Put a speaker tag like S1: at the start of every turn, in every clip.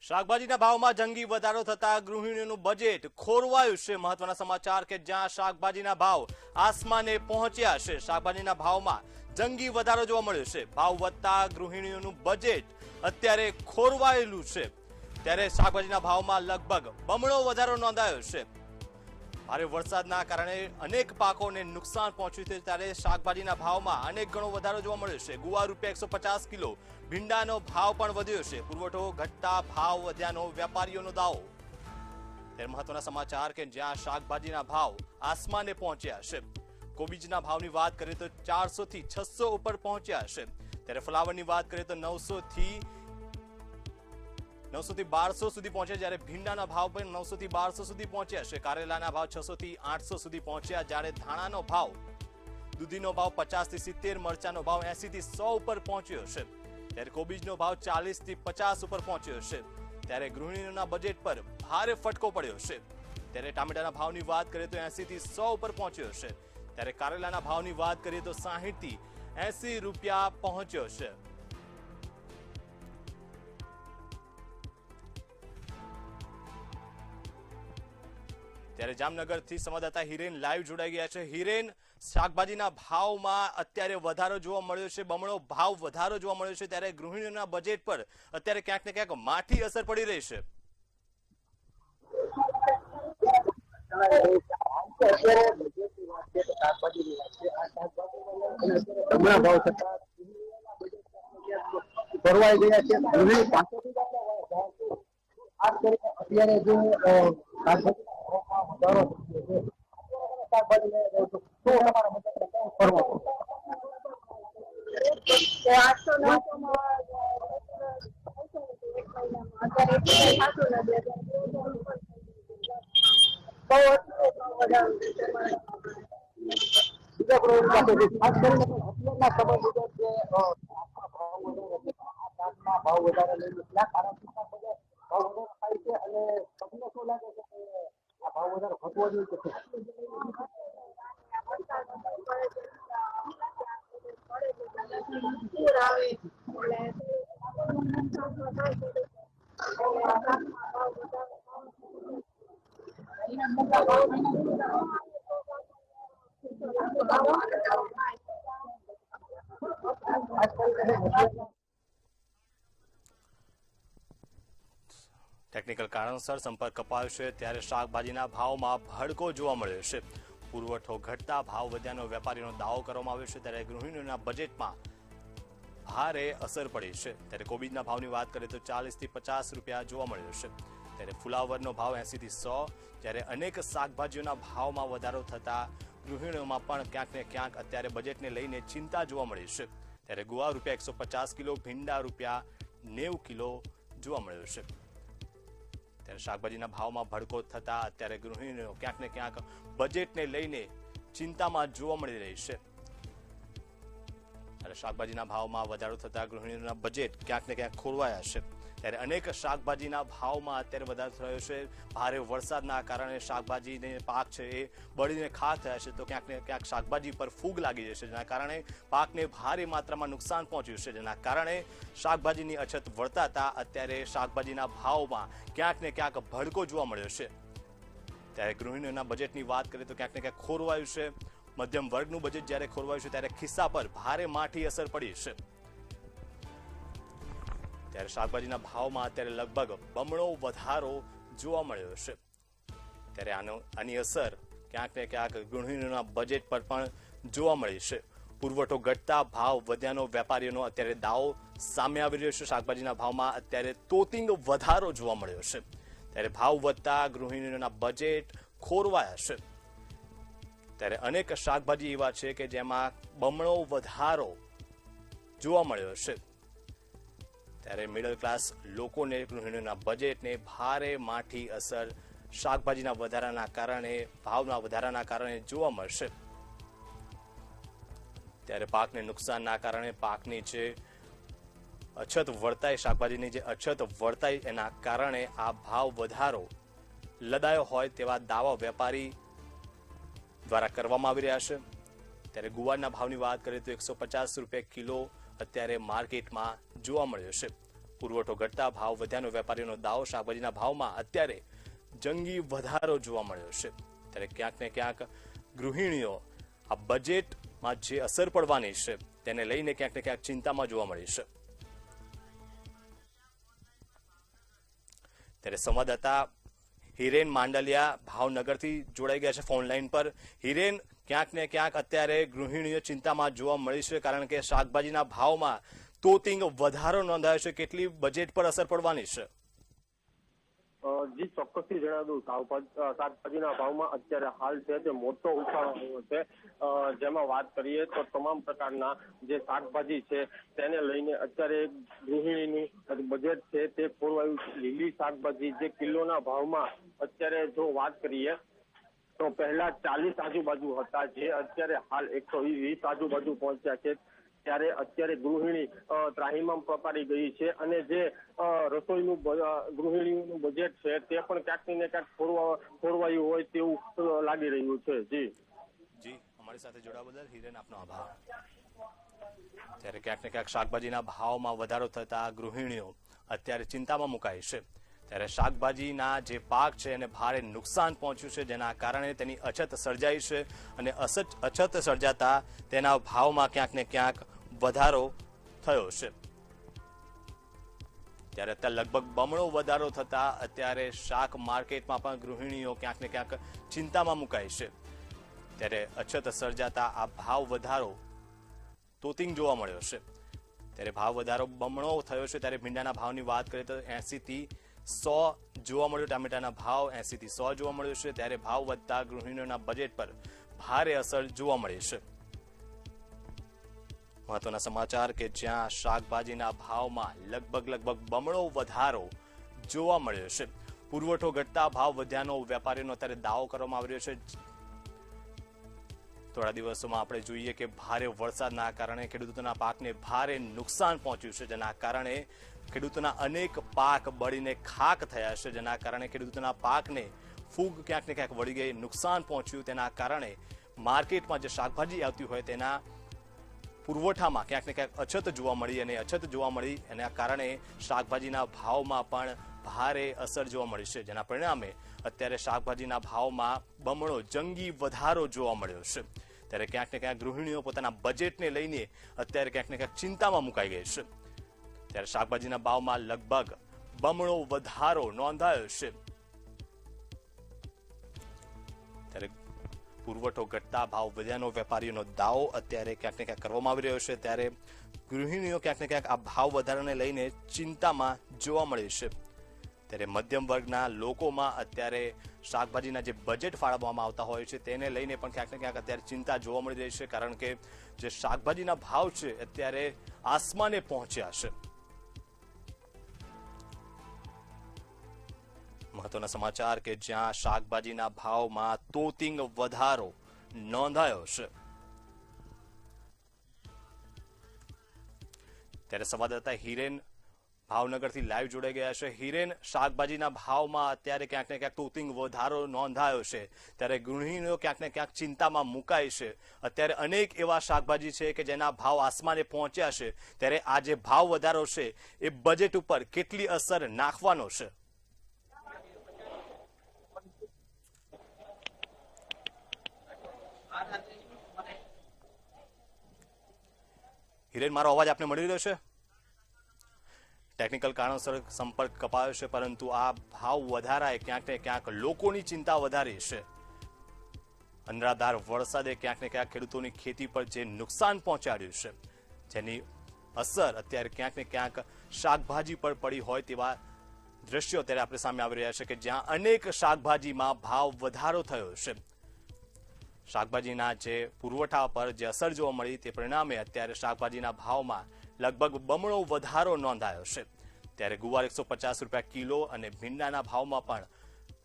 S1: શાકભાજીના ભાવમાં જંગી વધારો થતા ગૃહિણીઓનું બજેટ ખોરવાયું છે। મહત્વના સમાચાર કે જ્યાં શાકભાજીના ભાવ આસમાને પહોંચ્યા છે, શાકભાજીના ભાવમાં જંગી વધારો જોવા મળ્યો છે। ભાવ વધતા ગૃહિણીઓનું બજેટ અત્યારે ખોરવાયેલું છે, ત્યારે શાકભાજીના ભાવમાં લગભગ બમણો વધારો નોંધાયો છે। ભારે વરસાદના કારણે અનેક પાકોને નુકસાન પહોંચ્યું છે, ત્યારે શાકભાજીના ભાવમાં અનેક ગણો વધારો જોવા મળ્યો છે। ગુવાર રૂપિયા 150 કિલો, ભીંડાનો ભાવ પણ વધ્યો છે। પુરવઠો ઘટતા ભાવ વધ્યાનો વેપારીઓનો દાવો। ત્યારે મહત્વના સમાચાર કે જ્યાં શાકભાજીના ભાવ આસમાને પહોંચ્યા છે, કોબીજના ભાવની વાત કરીએ તો 400 થી 600 ઉપર પહોંચ્યા છે, ત્યારે ફ્લાવરની વાત કરીએ તો 900 થી 1200 સુધી પહોંચ્યા, જ્યારે ભીંડાના ભાવ પણ 900 થી 1200 સુધી પહોંચ્યા છે। કારેલાના ભાવ 600 થી 800 સુધી પહોંચ્યા, જ્યારે ધાણાનો ભાવ, દૂધીનો ભાવ 50 થી 70, મરચાનો ભાવ 80 થી 100 ઉપર પહોંચ્યો છે, ત્યારે કોબીજનો ભાવ 40 થી 50 ઉપર પહોંચ્યો છે। ત્યારે ગૃહિણીઓના બજેટ પર ભારે ફટકો પડ્યો છે। ત્યારે ટામેટાના ભાવની વાત કરીએ તો 80 થી 100 ઉપર પહોંચ્યો છે, ત્યારે કારેલાના ભાવની વાત કરીએ તો 60 થી 80 રૂપિયા પહોંચ્યો છે। ત્યારે જામનગરથી સંવાદદાતા હિરેન લાઈવ જોડાઈ ગયા છે। હિરેન, શાકભાજીના ભાવમાં અત્યારે વધારો જોવા મળ્યો છે, બમણો ભાવ વધારો જોવા મળ્યો છે, ત્યારે ગૃહિણીઓના બજેટ પર અત્યારે ક્યાંક ને ક્યાંક માઠી અસર પડી રહી છે। ટેકનિકલ કારણસર સંપર્ક કપાયો છે, ત્યારે શાકભાજીના ભાવમાં ભડકો જોવા મળ્યો છે। પુરવઠો ઘટતા ભાવ વધ્યાનો વેપારીનો દાવો કરવામાં આવ્યો છે, ત્યારે ગૃહિણીઓના બજેટમાં ભારે અસર પડી છે। ત્યારે કોબીજના ભાવની વાત કરીએ તો 40 થી 50 રૂપિયા જોવા મળ્યો છે, ત્યારે ફુલાવરનો ભાવ 80 થી 100, જ્યારે અનેક શાકભાજીઓના ભાવમાં વધારો થતા ગૃહિણીઓમાં પણ ક્યાંક ને ક્યાંક અત્યારે બજેટને લઈને ચિંતા જોવા મળી છે। ત્યારે ગુવાર રૂપિયા 150 કિલો, ભીંડા રૂપિયા 90 કિલો જોવા મળ્યો છે। ત્યારે શાકભાજીના ભાવમાં ભડકો થતા અત્યારે ગૃહિણીઓ ક્યાંક ને ક્યાંક બજેટને લઈને ચિંતામાં જોવા મળી રહી છે। ત્યારે શાકભાજીના ભાવમાં વધારો થતા ગૃહિણીઓના બજેટ ક્યાંક ને ક્યાંક ખોરવાયા છે। ત્યારે અનેક શાકભાજીના ભાવમાં અત્યારે વધારો થયો છે। ભારે વરસાદના કારણે શાકભાજીને પાક છે એ બળીને ખાક થયા છે, તો ક્યાંક ને ક્યાંક શાકભાજી પર ફૂગ લાગી જશે, જેના કારણે પાકને ભારે માત્રામાં નુકસાન પહોંચ્યું છે, જેના કારણે શાકભાજીની અછત વર્તાતા અત્યારે શાકભાજીના ભાવમાં ક્યાંક ને ક્યાંક ભડકો જોવા મળ્યો છે। ત્યારે ગૃહિણીઓના બજેટની વાત કરીએ તો ક્યાંક ને ક્યાંક ખોરવાયું છે। મધ્યમ વર્ગનું બજેટ જ્યારે ખોરવાયું છે, ત્યારે ખિસ્સા પર ભારે માઠી અસર પડી છે। ત્યારે શાકભાજીના ભાવમાં અત્યારે લગભગ બમણો વધારો જોવા મળ્યો છે। ત્યારે આની અસર ક્યાંક ને ક્યાંક ગૃહિણીઓના બજેટ પર પણ જોવા મળી છે। પુરવઠો ઘટતા ભાવ વધ્યાનો વેપારીઓનો અત્યારે દાવો સામે આવી રહ્યો છે। શાકભાજીના ભાવમાં અત્યારે તોતિંગ વધારો જોવા મળ્યો છે, ત્યારે ભાવ વધતા ગૃહિણીઓના બજેટ ખોરવાયા છે। ત્યારે અનેક શાકભાજી એવા છે કે જેમાં બમણો વધારો જોવા મળ્યો છે। ત્યારે મિડલ ક્લાસ લોકોને, ગૃહિણીઓના બજેટને ભારે માઠી અસર શાકભાજીના વધારાના કારણે, ભાવના વધારાના કારણે જોવા મળશે। ત્યારે પાકને નુકસાનના કારણે, પાકની જે અછત વર્તાય, શાકભાજીની જે અછત વર્તાય એના કારણે આ ભાવ વધારો લદાયો હોય તેવા દાવા વેપારી દ્વારા કરવામાં આવી રહ્યા છે। ત્યારે ગુવારના ભાવની વાત કરીએ તો 150 રૂપિયા કિલો અત્યારે માર્કેટમાં જોવા મળ્યો છે। પુરવઠો ઘટતા ભાવ વધ્યાનો વેપારીઓનો દાવો શાકભાજીના ભાવમાં અત્યારે જંગી વધારો જોવા મળ્યો છે। ત્યારે ક્યાંક ને ક્યાંક ગૃહિણીઓ આ બજેટમાં જે અસર પડવાની છે તેને લઈને ક્યાંક ને ક્યાંક ચિંતામાં જોવા મળી છે। ત્યારે સંવાદદાતા હિરેન માંડલિયા ભાવનગરથી જોડાઈ ગયા છે ફોન લાઈન પર। હિરેન, ક્યાંક ને ક્યાંક અત્યારે ગૃહિણીઓ ચિંતામાં જોવા મળી છે, કારણ કે શાકભાજીના ભાવમાં તોતિંગ વધારો નોંધાયો છે। કેટલી બજેટ પર અસર પડવાની છે?
S2: જી ચોક્કસથી જણાવી દઉં, શાકભાજીના ભાવમાં અત્યારે હાલ છે તે મોટો ઉછાળો આવ્યો છે। જેમાં વાત કરીએ તો તમામ પ્રકારના જે શાકભાજી છે તેને લઈને અત્યારે ગૃહિણીનું બજેટ છે તે ખોરવાયું છે। લીલી શાકભાજી જે કિલોના ભાવમાં અત્યારે જો વાત કરીએ તો પહેલા 40 આજુબાજુ હતા, જે અત્યારે હાલ 120 આજુબાજુ પહોંચ્યા છે। ત્યારે અત્યારે ગૃહિણી ત્રાહિમામ પકડી ગઈ છે અને જે રસોઈનું ગૃહિણીનું બજેટ છે તે પણ ક્યાંક ને ક્યાંક ખોરવાયું હોય તેવું લાગી રહ્યું છે।
S1: જી, અમારી સાથે જોડાવા બદલ હિરેન આપનો આભાર। ત્યારે ક્યાંક ને ક્યાંક શાકભાજીના ભાવમાં વધારો થતા ગૃહિણીઓ અત્યારે ચિંતામાં મુકાઈ છે। ત્યારે શાકભાજીના જે પાક છે એને ભારે નુકસાન પહોંચ્યું છે, જેના કારણે તેની અછત સર્જાઈ છે અને અછત સર્જાતા તેના ભાવમાં ક્યાંક ને ક્યાંક વધારો થયો છે। ત્યારે અત્યારે લગભગ બમણો વધારો થતા અત્યારે શાક માર્કેટમાં પણ ગૃહિણીઓ ક્યાંક ને ક્યાંક ચિંતામાં મુકાઈ છે। ત્યારે અછત સર્જાતા આ ભાવ વધારો તોતિંગ જોવા મળ્યો છે। ત્યારે ભાવ વધારો બમણો થયો છે। ત્યારે ભીંડાના ભાવની વાત કરીએ તો 80 થી 100 જોવા મળ્યો, ટામેટાના ભાવ 80 થી 100 જોવા મળ્યો છે। ત્યારે ભાવ વધતા ગૃહિણીઓના બજેટ પર ભારે અસર જોવા મળી છે। મહત્વના સમાચાર કે જ્યાં શાકભાજીના ભાવમાં લગભગ બમણો વધારો જોવા મળ્યો છે। પુરવઠો ઘટતા ભાવ વધ્યાનો વેપારીઓનો અત્યારે દાવો કરવામાં આવી રહ્યો છે। થોડા દિવસોમાં આપણે જોઈએ કે ભારે વરસાદના કારણે ખેડૂતોના પાકને ભારે નુકસાન પહોંચ્યું છે, જેના કારણે ખેડૂતોના અનેક પાક બળીને ખાક થયા છે, જેના કારણે ખેડૂતોના પાકને ફૂગ ક્યાંક ને ક્યાંક વળી ગઈ, નુકસાન પહોંચ્યું। તેના કારણે માર્કેટમાં જે શાકભાજી આવતી હોય તેના પુરવઠામાં ક્યાંક ને ક્યાંક અછત જોવા મળી અને અછત જોવા મળી એના કારણે શાકભાજીના ભાવમાં પણ ભારે અસર જોવા મળી છે, જેના પરિણામે અત્યારે શાકભાજીના ભાવમાં બમણો જંગી વધારો જોવા મળ્યો છે। ત્યારે ક્યાંક ને ક્યાંક ગૃહિણીઓ પોતાના બજેટને લઈને અત્યારે ક્યાંક ને ક્યાંક ચિંતામાં મુકાઈ ગઈ છે। ત્યારે શાકભાજીના ભાવમાં લગભગ બમણો વધારો નોંધાયો છે। ત્યારે પુરવઠો ઘટતા ભાવ વધ્યાનો વેપારીઓનો દાવો અત્યારે ક્યાંક ને ક્યાંક કરવામાં આવી રહ્યો છે। ત્યારે ગૃહિણીઓ ક્યાંક ને ક્યાંક આ ભાવ વધારાને લઈને ચિંતામાં જોવા મળી છે। ત્યારે મધ્યમ વર્ગના લોકોમાં અત્યારે શાકભાજીના જે બજેટ ફાળવવામાં આવતા હોય છે તેને લઈને પણ ક્યાંક ને ક્યાંક અત્યારે ચિંતા જોવા મળી રહી છે, કારણ કે જે શાકભાજીના ભાવ છે અત્યારે આસમાને પહોંચ્યા છે। મહત્વના સમાચાર કે જ્યાં શાકભાજીના ભાવમાં તોતિંગ વધારો નોંધાયો છે। ત્યારે સંવાદદાતા હિરેન ભાવનગરથી લાઈવ જોડાઈ ગયા છે। હિરેન, શાકભાજીના ભાવમાં અત્યારે ક્યાંક ને ક્યાંક તોતિંગ વધારો નોંધાયો છે, ત્યારે ગૃહિણીઓ ક્યાંક ને ક્યાંક ચિંતામાં મુકાઈ છે। અત્યારે અનેક એવા શાકભાજી છે કે જેના ભાવ આસમાને પહોંચ્યા છે, ત્યારે આ જે ભાવ વધારો છે એ બજેટ ઉપર કેટલી અસર નાખવાનો છે? હિરેન, મારો અવાજ આપને મળી રહ્યો છે? ટેકનિકલ કારણોસર સંપર્ક કપાયો છે, પરંતુ આ ભાવ વધારાએ ક્યાંક ને ક્યાંક લોકોની ચિંતા વધારી છે। અનરાધાર વરસાદે ક્યાંક ને ક્યાંક ખેડૂતોની ખેતી પર જે નુકસાન પહોંચાડ્યું છે, જેની અસર અત્યારે ક્યાંક ને ક્યાંક શાકભાજી પર પડી હોય તેવા દ્રશ્યો અત્યારે આપણે સામે આવી રહ્યા છે કે જ્યાં અનેક શાકભાજીમાં ભાવ વધારો થયો છે। શાકભાજીના જે પુરવઠા પર જે અસર જોવા મળી તે પરિણામે અત્યારે શાકભાજીના ભાવમાં લગભગ બમણો વધારો નોંધાયો છે। ત્યારે ગુવાર 150 રૂપિયા કિલો અને ભીંડાના ભાવમાં પણ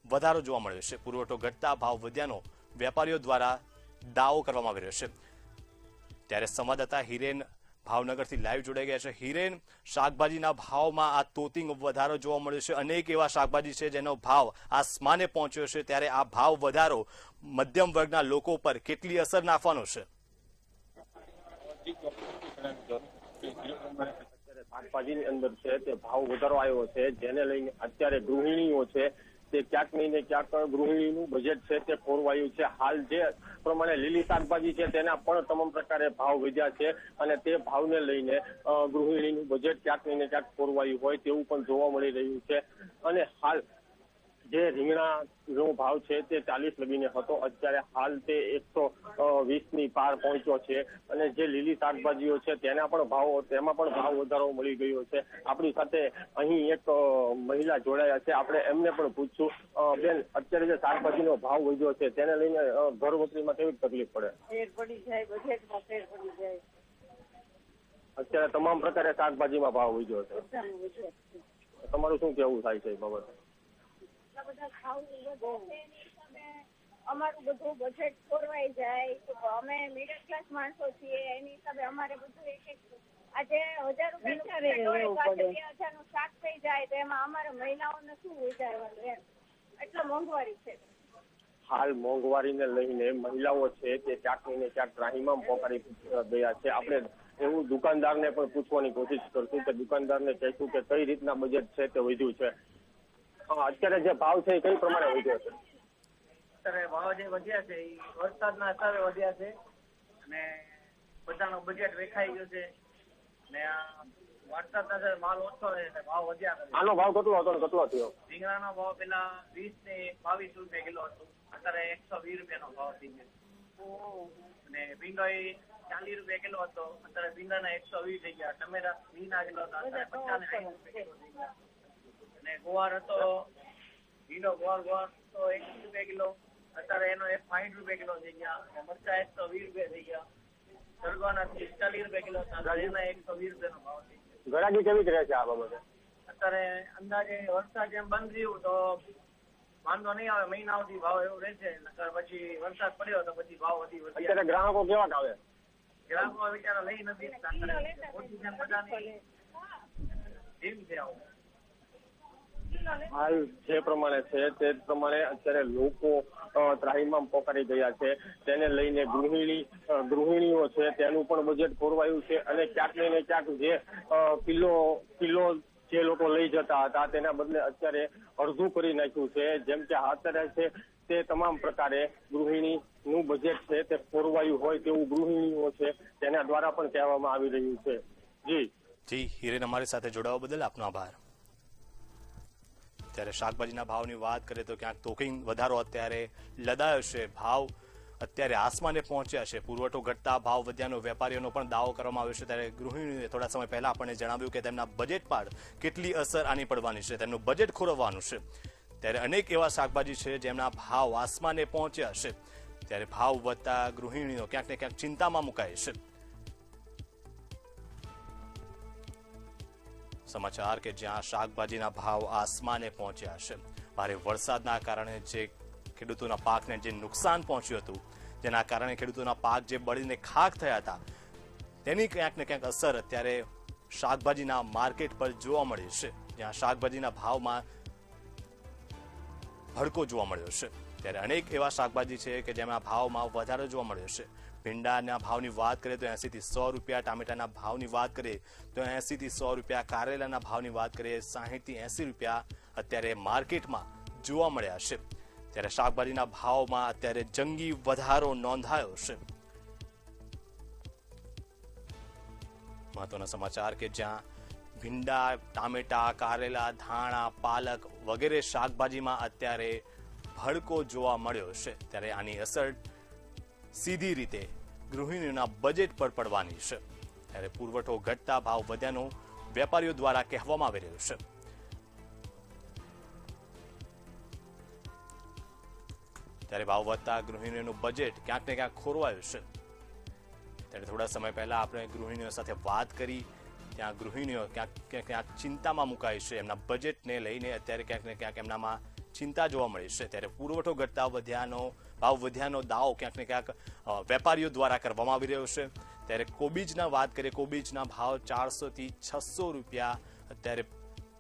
S1: વધારો જોવા મળ્યો છે। પુરવઠો ઘટતા ભાવ વધ્યાનો વેપારીઓ દ્વારા દાવો કરવામાં આવી રહ્યો છે। ત્યારે સંવાદદાતા હિરેન ભાવનગરથી લાઈવ જોડાઈ ગયા છે। હિરેન, શાકભાજીના ભાવમાં આ તોતિંગ વધારો જોવા મળ્યો છે। અનેક એવા શાકભાજી છે જેનો ભાવ આસમાને પહોંચ્યો છે, ત્યારે આ ભાવ વધારો મધ્યમ વર્ગના લોકો પર કેટલી અસર નાખવાનો છે?
S2: શાકભાજીની અંદર છે તે ભાવ વધારો આવ્યો છે, જેને લઈને અત્યારે ગૃહિણીઓ છે તે ક્યાંક ને ક્યાંક ગૃહિણીનું બજેટ છે તે ખોરવાયું છે. હાલ જે પ્રમાણે લીલી શાકભાજી છે તેના પણ તમામ પ્રકારે ભાવ વધ્યા છે અને તે ભાવને લઈને ગૃહિણીનું બજેટ ક્યાંક ને ક્યાંક ખોરવાયું હોય તેવું પણ જોવા મળી રહ્યું છે. અને હાલ જે રીંગણાનો ભાવ છે તે 40 લગીને હતો, અત્યારે હાલ તે 120 ની પાર પહોંચ્યો છે અને જે લીલી શાકભાજીઓ છે તેમાં પણ ભાવ વધારો મળી ગયો છે. આપણી સાથે અહીં એક મહિલા જોડાયા છે, આપણે એમને પણ પૂછશું. બેન, અત્યારે જે શાકભાજીનો ભાવ વધ્યો છે તેને લઈને ઘર વકરીમાં કેવી તકલીફ પડે?
S3: ફેર પડી જાય, બજેટમાં ફેર પડી જાય.
S2: અત્યારે તમામ પ્રકારે શાકભાજીમાં ભાવ વધ્યો છે, તમારું શું કેવું થાય છે એ બાબતે?
S3: બધા ખાવું અમારું બધું બજેટ ખોરવાઈ જાય તો અમે મિડલ ક્લાસ માણસો છીએ, એની હિસાબે અમારે બધું આજે 1000 રૂપિયા 2000 નું શાક થઈ જાય તો એમાં અમારે મહિલાઓને શું વિચારવાનું એમ, એટલે મોંઘવારી છે.
S2: હાલ મોંઘવારીને લઈને મહિલાઓ છે તે ક્યાંક ને ક્યાંક ત્રાહિમામ પોકારી ગયા છે. આપણે એવું દુકાનદારને પણ પૂછવાની કોશિશ કરશું કે દુકાનદારને કહીશું કે કઈ રીતના બજેટ છે તે વધ્યું છે. અત્યારે જે ભાવ છે એ કઈ પ્રમાણે વધ્યો છે?
S4: અત્યારે ભાવ જે વધ્યા છે એ વરસાદના હિસાબે વધ્યા છે અને બધાનો બજેટ વેખાઈ ગયો છે ને વરસાદના હિસાબે માલ ઓછો રહે એટલે ભાવ વધ્યા કરે.
S2: આનો ભાવ કેટલો હતો ને કેટલો થયો?
S4: રીંગણાનો ભાવ પેલા 20 ને 22 રૂપિયા કિલો હતો, અત્યારે 120 રૂપિયાનો ભાવ થઈ ગયો અને ભીંડો 40 રૂપિયા કિલો હતો, અત્યારે ભીંડાના 120 થઈ ગયા. ટમેટા 20 કિલો હતા, અત્યારે 50 ને 60 રૂપિયા કિલો થઈ ગયા. અને ગુવાર હતો લીલો ગુવાર તો 21 રૂપિયા કિલો, અત્યારે એનો 60 રૂપિયા કિલો થઈ ગયા. મરચા 120 રૂપિયા થઈ ગયા. સરગવાના 40 રૂપિયા કિલો હતા, એના 120 રૂપિયાનો ભાવ થઈ ગયો.
S2: ગરાકી કેવી રહે છે આ બાબતે?
S4: અત્યારે અંદાજે વરસાદ જેમ બંધ રહ્યું તો વાંધો નહીં આવે, મહિના સુધી ભાવ એવું રહેશે. પછી વરસાદ પડ્યો તો પછી ભાવ વધી વધ્યા.
S2: અત્યારે ગ્રાહકો કેવા આવે?
S4: ગ્રાહકો બિચારા લઈ નથી ઓછી જેમ બધાની એમ છે આવું.
S2: હાલ જે પ્રમાણે છે તે પ્રમાણે અત્યારે લોકો ત્રાહિમામ પોકારી ગયા છે. તેને લઈને ગૃહિણીઓ છે તેનું પણ બજેટ ખોરવાયું છે અને ક્યાંક ને ક્યાંક જે કિલો જે લોકો લઈ જતા હતા તેના બદલે અત્યારે અડધું કરી નાખ્યું છે. જેમ કે અત્યારે છે તે તમામ પ્રકારે ગૃહિણીનું બજેટ છે તે ખોરવાયું હોય તેવું ગૃહિણીઓ છે તેના દ્વારા પણ કહેવામાં આવી રહ્યું છે.
S1: જી હિરેન, અમારી સાથે જોડાવા બદલ આપનો આભાર. ત્યારે શાકભાજીના ભાવની વાત કરીએ તો ક્યાંક તોકીંગ વધારો અત્યારે લદાયો છે, ભાવ અત્યારે આસમાને પહોંચ્યા છે. પુરવઠો ઘટતા ભાવ વધ્યાનો વેપારીઓનો પણ દાવો કરવામાં આવ્યો છે. ત્યારે ગૃહિણીઓએ થોડા સમય પહેલા આપણને જણાવ્યું કે તેમના બજેટ પર કેટલી અસર આની પડવાની છે, તેમનું બજેટ ખોરવવાનું છે. ત્યારે અનેક એવા શાકભાજી છે જેમના ભાવ આસમાને પહોંચ્યા છે. ત્યારે ભાવ વધતા ગૃહિણીઓ ક્યાંક ને ક્યાંક ચિંતામાં મુકાય છે. સમાચાર કે જ્યાં શાકભાજીના ભાવ આસમાને પહોંચ્યા છે. ભારે વરસાદના કારણે જે ખેડૂતોના પાકને જે નુકસાન પહોંચ્યું હતું, જેના કારણે ખેડૂતોના પાક જે બળીને ખાખ થયા હતા, તેની ક્યાંક ને ક્યાંક અસર અત્યારે શાકભાજીના માર્કેટ પર જોવા મળી છે. જ્યાં શાકભાજીના ભાવમાં ભડકો જોવા મળ્યો છે. ત્યારે અનેક એવા શાકભાજી છે કે જેમાં ભાવમાં વધારો જોવા મળ્યો છે. ભીંડાના ભાવની વાત કરીએ તો 80 થી 100 રૂપિયા, ટામેટાના ભાવની વાત કરીએ તો 80 થી 100 રૂપિયા, કારેલાના ભાવની વાત કરીએ 60 થી 80 રૂપિયા અત્યારે માર્કેટમાં જોવા મળ્યા છે. ત્યારે શાકભાજીના ભાવમાં અત્યારે જંગી વધારો નોંધાયો છે. મહત્વના સમાચાર કે જ્યાં ભીંડા, ટામેટા, કારેલા, ધાણા, પાલક વગેરે શાકભાજીમાં અત્યારે ભડકો જોવા મળ્યો છે. ત્યારે આની અસર સીધી રીતે ગૃહિણીઓના બજેટ પર પડવાની છે. ત્યારે પુરવઠો ઘટતા ભાવ વધ્યાનું વેપારીઓ દ્વારા કહેવામાં આવી રહ્યું છે. ત્યારે ભાવ વધતા ગૃહિણીઓનું બજેટ ક્યાંક ને ક્યાંક ખોરવાયું છે. ત્યારે થોડા સમય પહેલા આપણે ગૃહિણીઓ સાથે વાત કરી, ત્યાં ગૃહિણીઓ ક્યાંક ચિંતામાં મુકાય છે. એમના બજેટને લઈને અત્યારે ક્યાંક ને ક્યાંક એમનામાં ચિંતા જોવા મળી છે. ત્યારે પુરવઠો ઘટતા ભાવ વધ્યાનો દાવો ક્યાંક ને ક્યાંક વેપારીઓ દ્વારા કરવામાં આવી રહ્યો છે. ત્યારે કોબીજના વાત કરીએ, કોબીજના ભાવ 400 થી 600 રૂપિયા અત્યારે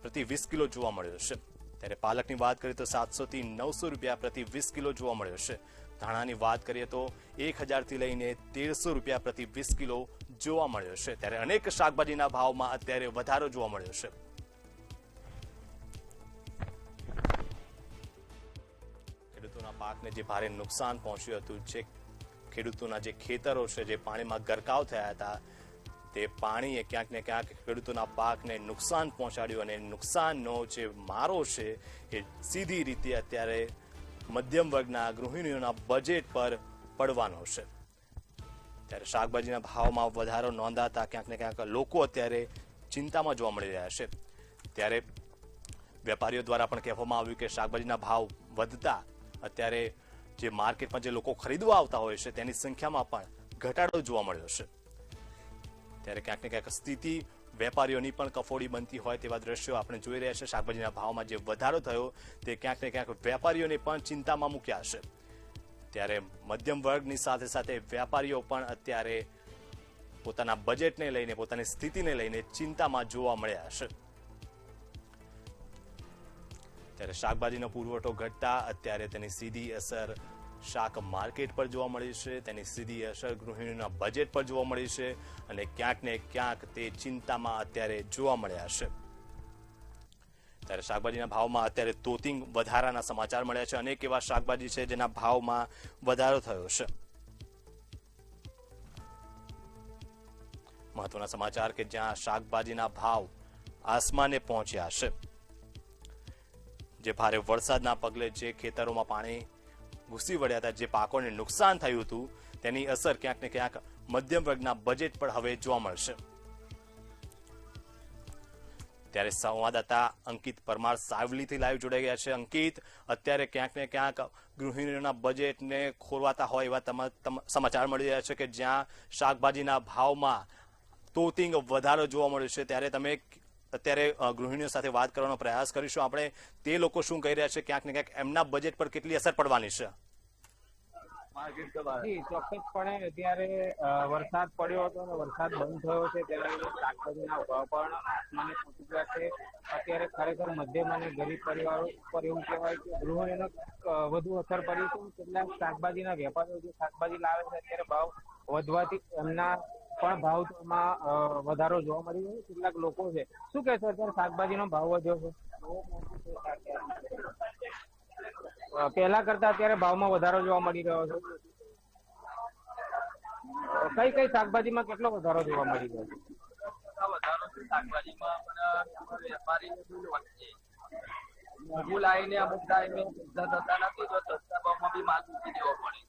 S1: પ્રતિ 20 કિલો જોવા મળ્યો છે. ત્યારે પાલકની વાત કરીએ તો 700 થી 900 રૂપિયા પ્રતિ 20 કિલો જોવા મળ્યો છે. ધાણાની વાત કરીએ તો 1000 થી લઈને 1300 રૂપિયા પ્રતિ 20 કિલો જોવા મળ્યો છે. ત્યારે અનેક શાકભાજીના ભાવમાં અત્યારે વધારો જોવા મળ્યો છે. ખેડૂતોના પાકને જે ભારે નુકસાન પહોંચ્યું હતું, જે ખેડૂતોના જે ખેતરો છે જે પાણીમાં ગરકાવ થયા હતા, તે પાણીએ ક્યાંક ને ક્યાંક ખેડૂતોના પાકને નુકસાન પહોંચાડ્યું અને નુકસાનનો જે મારો છે એ સીધી રીતે અત્યારે મધ્યમ વર્ગના ગૃહિણીઓના બજેટ પર પડવાનો છે. ત્યારે શાકભાજીના ભાવમાં વધારો નોંધાતા ક્યાંક ને ક્યાંક લોકો અત્યારે ચિંતામાં જોવા મળી રહ્યા છે. ત્યારે વેપારીઓ દ્વારા પણ કહેવામાં આવ્યું કે શાકભાજીના ભાવ વધતા અત્યારે જે માર્કેટમાં જે લોકો ખરીદવા આવતા હોય છે તેની સંખ્યામાં પણ ઘટાડો જોવા મળ્યો છે. ત્યારે ક્યાંક ને ક્યાંક સ્થિતિ વેપારીઓની પણ કફોડી બનતી હોય તેવા દ્રશ્યો આપણે જોઈ રહ્યા છે. શાકભાજીના ભાવમાં જે વધારો થયો તે ક્યાંક ને ક્યાંક વેપારીઓને પણ ચિંતામાં મૂક્યા છે. ત્યારે મધ્યમ વર્ગની સાથે સાથે વેપારીઓ પણ અત્યારે પોતાના બજેટને લઈને, પોતાની સ્થિતિને લઈને ચિંતામાં જોવા મળ્યા છે. ત્યારે શાકભાજીનો પુરવઠો ઘટતા અત્યારે તેની સીધી અસર શાક માર્કેટ પર જોવા મળી છે, તેની સીધી અસર ગૃહિણીના બજેટ પર જોવા મળી છે અને ક્યાંક ને ક્યાંક તે ચિંતામાં અત્યારે જોવા મળ્યા છે. ત્યારે શાકભાજીના ભાવમાં અત્યારે તોતિંગ વધારાના સમાચાર મળ્યા છે. અનેક એવા શાકભાજી છે જેના ભાવમાં વધારો થયો છે. મહત્વના સમાચાર કે જ્યાં શાકભાજીના ભાવ આસમાને પહોંચ્યા છે. જે ભારે વરસાદના પગલે જે ખેતરોમાં પાણી ઘૂસી વળ્યા હતા, જે પાકોને નુકસાન થયું હતું, તેની અસર ક્યાંક ને ક્યાંક મધ્યમ વર્ગના બજેટ પર હવે જોવા મળશે. ત્યારે સંવાદદાતા અંકિત પરમાર સાવલીથી લાઈવ જોડાઈ ગયા છે. અંકિત, અત્યારે ક્યાંક ને ક્યાંક ગૃહિણીઓના બજેટને ખોરવાતા હોય એવા સમાચાર મળી રહ્યા છે કે જ્યાં શાકભાજીના ભાવમાં તોતિંગ વધારો જોવા મળ્યો છે. ત્યારે તમે અત્યારે ગૃહિણીઓ સાથે વાત કરવાનો પ્રયાસ કરીશું આપણે. તે લોકો શું કહી રહ્યા છે, ક્યાંક ને ક્યાંક એમના બજેટ પર કેટલી અસર પડવાની છે?
S5: ચોક્કસપણે અત્યારે વરસાદ પડ્યો હતો અને વરસાદ બંધ થયો છે, તેના લીધે શાકભાજીના ભાવ પણ આસમાને પહોંચી ગયા છે. અત્યારે ખરેખર મધ્યમ અને ગરીબ પરિવારો પર એવું કહેવાય કે ગૃહિણીઓને વધુ અસર પડી છે. કેટલાક શાકભાજીના વેપારીઓ જે શાકભાજી લાવે છે અત્યારે ભાવ વધવાથી એમના પણ ભાવમાં વધારો જોવા મળી રહ્યો છે. કેટલાક લોકો છે, શું કહેશો, અત્યારે શાકભાજીનો ભાવ વધ્યો છે? પહેલા કરતા અત્યારે ભાવમાં વધારો જોવા મળી રહ્યો છે. કઈ કઈ શાકભાજીમાં કેટલો વધારો જોવા મળી રહ્યો છે?
S6: વધારો છે શાકભાજીમાં, વેપારી મોઘું લાવીને અમુક ટાઈમે ધંધા થતા નથી, તો સસ્તા ભાવમાં બી માલ મૂકી દેવો પડે,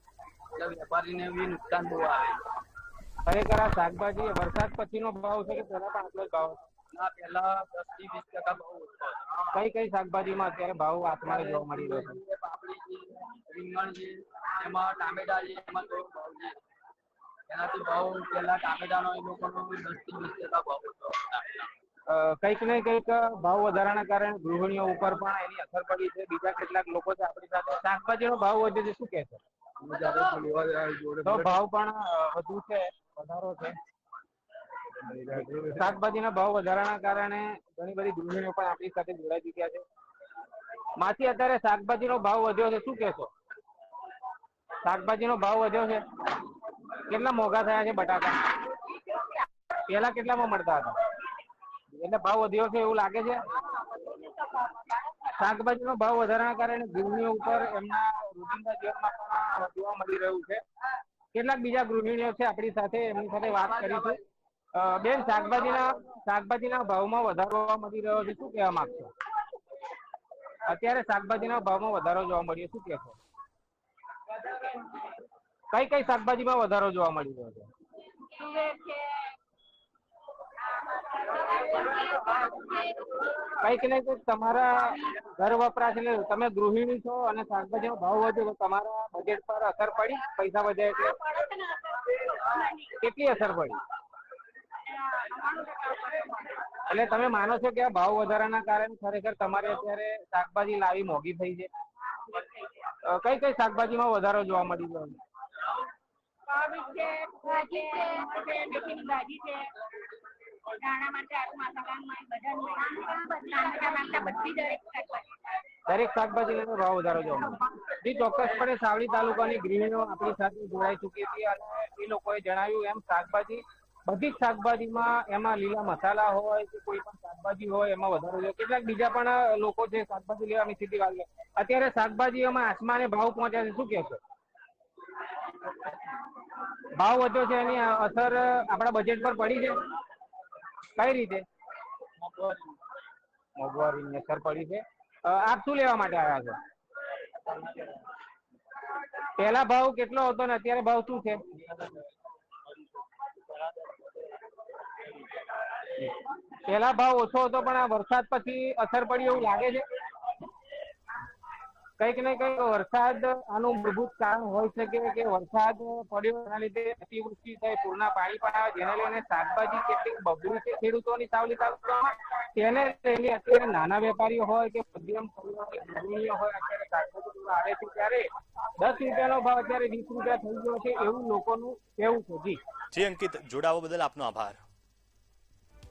S6: એટલે વેપારીને બી નુકસાન બહુ આવે.
S5: ખરેખર આ શાકભાજી વરસાદ પછીનો ભાવ છે કે પહેલા પણ આટલો જ ભાવ?
S6: ના, પહેલા 10 થી 20% ભાવ ઓછો હતો.
S5: કઈ કઈ શાકભાજીમાં અત્યારે ભાવ આસમાને જોવા મળી રહ્યો છે?
S6: પાપડી છે, રીંગણ છે, એમાં ટામેટા છે, એમાં થોડો ભાવ છે. એનાથી ભાવ પહેલા ટામેટાનો એ લોકોનો 10 થી 20% ભાવ હતો.
S5: કંઈક ને કંઈક ભાવ વધારાના કારણે ગૃહિણીઓ ઉપર પણ એની અસર પડી છે. બીજા કેટલાક લોકો છે આપણી સાથે. શાકભાજીનો ભાવ વધ્યો છે, શું કહેશો? તો ભાવ પણ વધુ છે, વધારો છે. શાકભાજીના ભાવ વધારાના કારણે ઘણી બધી ગૃહિણીઓ પણ આપણી સાથે જોડાઈ ચૂક્યા છે. માસી, અત્યારે શાકભાજીનો ભાવ વધ્યો છે, શું કહેશો? શાકભાજીનો ભાવ વધ્યો છે, કેટલા મોંઘા થયા છે બટાકા? પેલા કેટલામાં મળતા હતા, એટલે ભાવ વધ્યો છે એવું લાગે છે? શાકભાજીનો ભાવ વધારાના કારણે ગૃહિણીઓ ઉપર એમના રોજિંદા જીવનમાં પણ જોવા મળી રહ્યું છે. કેટલાક બીજા ગૃહિણીઓ છે આપણી સાથે, એમની સાથે વાત કરીશું. બેન, શાકભાજીના ભાવમાં વધારો જોવા મળી રહ્યો છે, શું કહેવા માંગશો? અત્યારે શાકભાજીના ભાવમાં વધારો જોવા મળ્યો, શું કહેશો? કઈ કઈ શાકભાજીમાં વધારો જોવા મળી રહ્યો છે? કઈક ને કઈક તમારા ઘર વપરાશ, એટલે તમે ગૃહિણી છો અને શાકભાજીનો ભાવ વધ્યો તો તમારા બજેટ પર અસર પડી? પૈસા વધ્યા એટલે કેટલી અસર પડી? એટલે તમે માનો છો કે આ ભાવ વધારાના કારણે ખરેખર તમારે અત્યારે શાકભાજી લાવી મોંઘી થઈ છે? કઈ કઈ શાકભાજીમાં વધારો જોવા મળી રહ્યો છે?
S3: દાણા માટે આટલું મસાલામાં બધા ટામેટા બધી
S5: દરેક શાકભાજી નો ભાવ વધારો જોવા મળે. જી ચોક્કસપણે સાવલી તાલુકાની ગૃહિણીઓ આપણી સાથે જોડાઈ ચૂકી હતી અને એ લોકોએ જણાવ્યું એમ શાકભાજી બધી જ શાકભાજીમાં એમાં લીલા મસાલા હોય કે કોઈ પણ શાકભાજી હોય એમાં વધારો જોઈએ. કેટલાક બીજા પણ લોકો છે શાકભાજી લેવાની સ્થિતિ વાળી. અત્યારે શાકભાજીઓમાં આસમાને ભાવ પહોંચ્યા છે, શું કહેશો? ભાવ વધ્યો છે, એની અસર આપણા બજેટ પર પડી છે? કઈ રીતે? મોંઘવારીની અસર પડી છે. આપ શું લેવા માટે આવ્યા છો? પહેલા ભાવ કેટલો હતો ને અત્યારે ભાવ શું છે? પહેલા ભાવ ઓછો હતો પણ આ વરસાદ પછી અસર પડી એવું લાગે છે? કંઈક ને કંઈક વરસાદ આનું મૂળભૂત કારણ હોઈ શકે કે વરસાદ પડ્યો એના લીધે અતિવૃષ્ટિ થઈ, પૂરના પાણી પણ આવે, જેને લઈને શાકભાજી કેટલીક બગડી છે ખેડૂતોની સાવલી તાલુકામાં. તેને લઈને અત્યારે નાના વેપારીઓ હોય કે મધ્યમ ગૃહિણીઓ હોય અત્યારે શાકભાજી આવે છે ત્યારે 10 રૂપિયાનો ભાવ અત્યારે 20 રૂપિયા થઈ ગયો છે એવું લોકોનું કહેવું છે. જી
S1: અંકિત, જોડાવા બદલ આપનો આભાર.